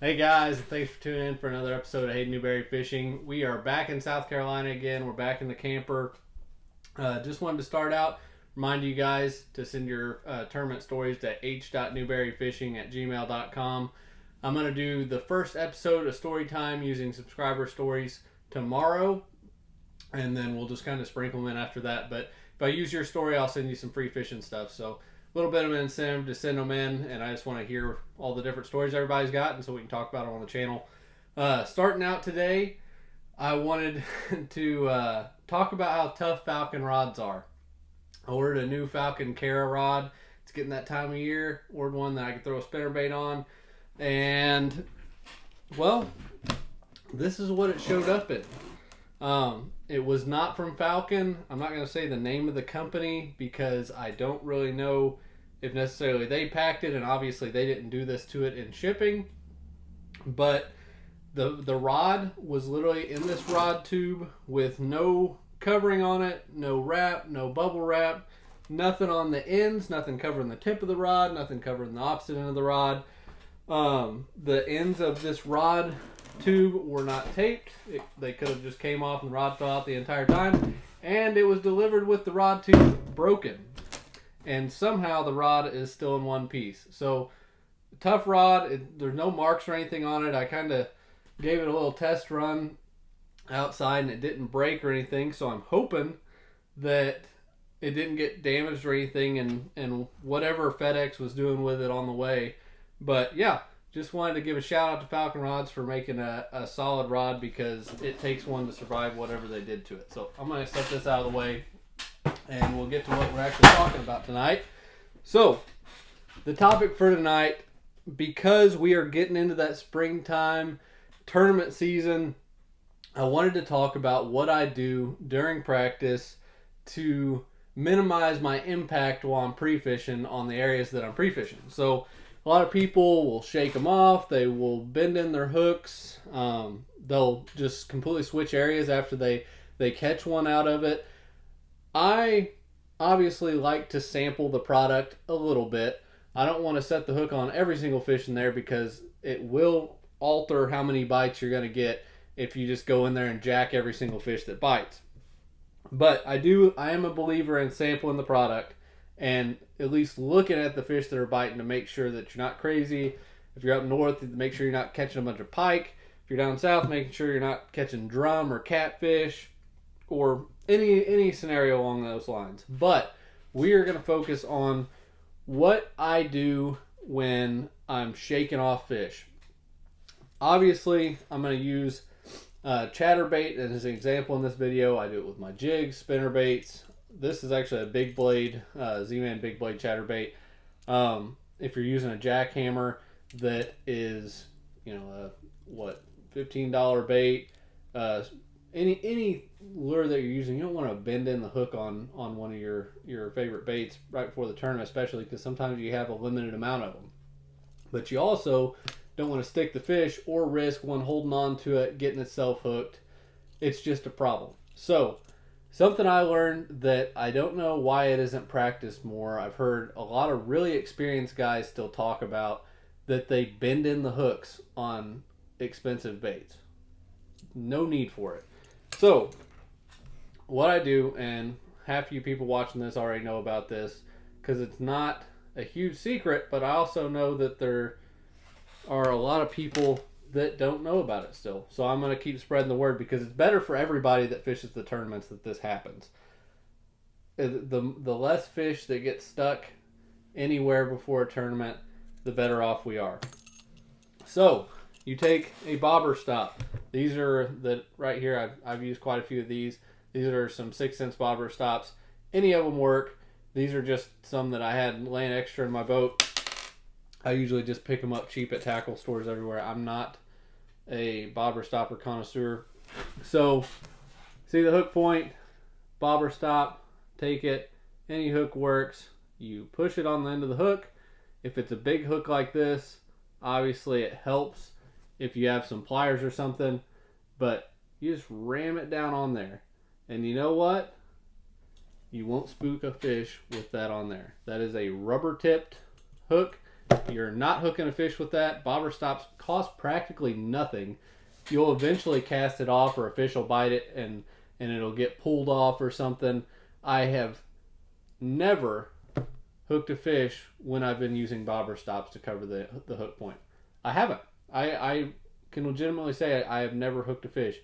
Hey guys, thanks for tuning in for another episode of Hayden Newberry Fishing. We are back in South Carolina again. We're back in the camper. Just wanted to start out, remind you guys to send your tournament stories to h.newberryfishing@gmail.com. I'm going to do the first episode of story time using subscriber stories tomorrow, and then we'll just kind of sprinkle them in after that. But if I use your story, I'll send you some free fishing stuff. So a little bit of an incentive to send them in, and I just want to hear all the different stories everybody's got, and so we can talk about them on the channel. Starting out today, I wanted to talk about how tough Falcon rods are. I ordered a new Falcon Cara rod. It's getting that time of year. Ordered one that I can throw a spinnerbait on, and well, this is what it showed up in. It was not from Falcon. I'm not going to say the name of the company because I don't really know if necessarily they packed it, and obviously they didn't do this to it in shipping. But the rod was literally in this rod tube with no covering on it, no wrap, no bubble wrap, nothing on the ends, nothing covering the tip of the rod, nothing covering the opposite end of the rod. The ends of this rod tube were not taped. They could have just came off and the rod fell out the entire time, and it was delivered with the rod tube broken, and somehow the rod is still in one piece. So tough rod. There's no marks or anything on it. I kind of gave it a little test run outside and it didn't break or anything, so I'm hoping that it didn't get damaged or anything, and whatever FedEx was doing with it on the way. But yeah, just wanted to give a shout out to Falcon Rods for making a solid rod, because it takes one to survive whatever they did to it. So I'm going to set this out of the way and we'll get to what we're actually talking about tonight. So the topic for tonight, because we are getting into that springtime tournament season, I wanted to talk about what I do during practice to minimize my impact while I'm pre-fishing on the areas that I'm pre-fishing. So a lot of people will shake them off. They will bend in their hooks. They'll just completely switch areas after they catch one out of it. I obviously like to sample the product a little bit. I don't want to set the hook on every single fish in there, because it will alter how many bites you're going to get if you just go in there and jack every single fish that bites. But I am a believer in sampling the product and at least looking at the fish that are biting to make sure that you're not crazy. If you're up north, make sure you're not catching a bunch of pike. If you're down south, making sure you're not catching drum or catfish or any scenario along those lines. But we are going to focus on what I do when I'm shaking off fish. Obviously, I'm going to use chatterbait as an example in this video. I do it with my jigs, spinnerbaits. This is actually a big blade, Z-Man big blade chatterbait. If you're using a jackhammer that is, $15 bait, any lure that you're using, you don't want to bend in the hook on one of your favorite baits right before the tournament, especially because sometimes you have a limited amount of them. But you also don't want to stick the fish or risk one holding on to it, getting itself hooked. It's just a problem. So something I learned that I don't know why it isn't practiced more. I've heard a lot of really experienced guys still talk about that they bend in the hooks on expensive baits. No need for it. So what I do, and half of you people watching this already know about this because it's not a huge secret, but I also know that there are a lot of people that don't know about it still. So I'm going to keep spreading the word, because it's better for everybody that fishes the tournaments that this happens. The less fish that get stuck anywhere before a tournament, the better off we are. So you take a bobber stop. These are right here. I've used quite a few of these. These are some 6-cent bobber stops. Any of them work. These are just some that I had laying extra in my boat. I usually just pick them up cheap at tackle stores everywhere. I'm not a bobber stopper connoisseur. So, see the hook point, bobber stop, take it. Any hook works. You push it on the end of the hook. If it's a big hook like this, obviously it helps if you have some pliers or something. But you just ram it down on there. And you know what? You won't spook a fish with that on there. That is a rubber tipped hook. You're not hooking a fish with that. Bobber stops cost practically nothing. You'll eventually cast it off, or a fish will bite it and it'll get pulled off or something. I have never hooked a fish when I've been using bobber stops to cover the hook point. I haven't. I can legitimately say I have never hooked a fish.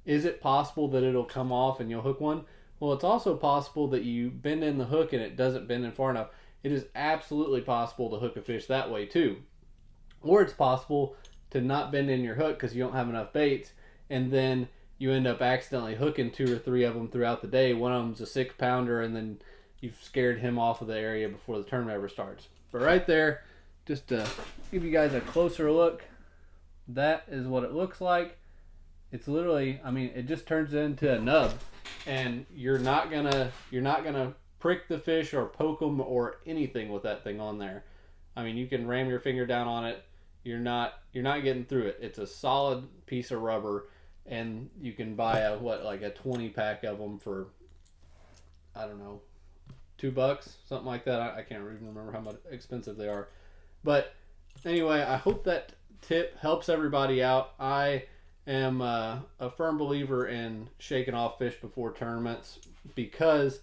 Is it possible that it'll come off and you'll hook one? Well, it's also possible that you bend in the hook and it doesn't bend in far enough. It is absolutely possible to hook a fish that way too. Or it's possible to not bend in your hook because you don't have enough baits, and then you end up accidentally hooking 2 or 3 of them throughout the day. One of them's a 6-pounder, and then you've scared him off of the area before the tournament ever starts. But right there, just to give you guys a closer look, that is what it looks like. It's literally, I mean, it just turns into a nub, and you're not gonna prick the fish or poke them or anything with that thing on there. I mean, you can ram your finger down on it. You're not getting through it. It's a solid piece of rubber, and you can buy a 20-pack of them for, I don't know, $2, something like that. I can't even remember how much expensive they are. But anyway, I hope that tip helps everybody out. I am a firm believer in shaking off fish before tournaments, because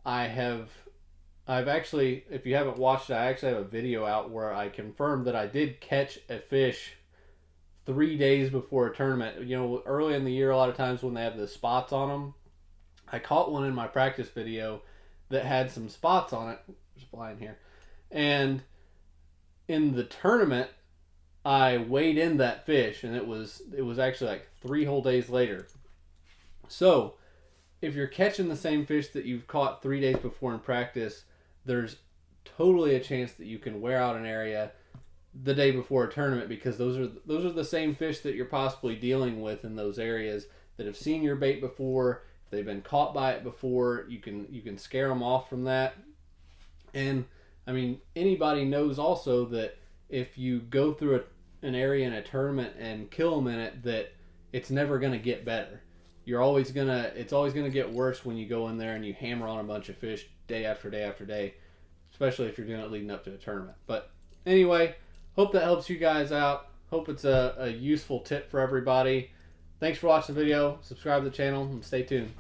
I've actually, if you haven't watched it, I actually have a video out where I confirmed that I did catch a fish 3 days before a tournament. You know, early in the year, a lot of times when they have the spots on them, I caught one in my practice video that had some spots on it. There's a fly in here. And in the tournament, I weighed in that fish, and it was actually like 3 whole days later. So, if you're catching the same fish that you've caught 3 days before in practice, there's totally a chance that you can wear out an area the day before a tournament, because those are the same fish that you're possibly dealing with in those areas that have seen your bait before. If they've been caught by it before, you can scare them off from that. And I mean, anybody knows also that if you go through an area in a tournament and kill them in it, that it's never going to get better. It's always gonna get worse when you go in there and you hammer on a bunch of fish day after day after day, especially if you're doing it leading up to a tournament. But anyway, hope that helps you guys out. Hope it's a useful tip for everybody. Thanks for watching the video. Subscribe to the channel and stay tuned.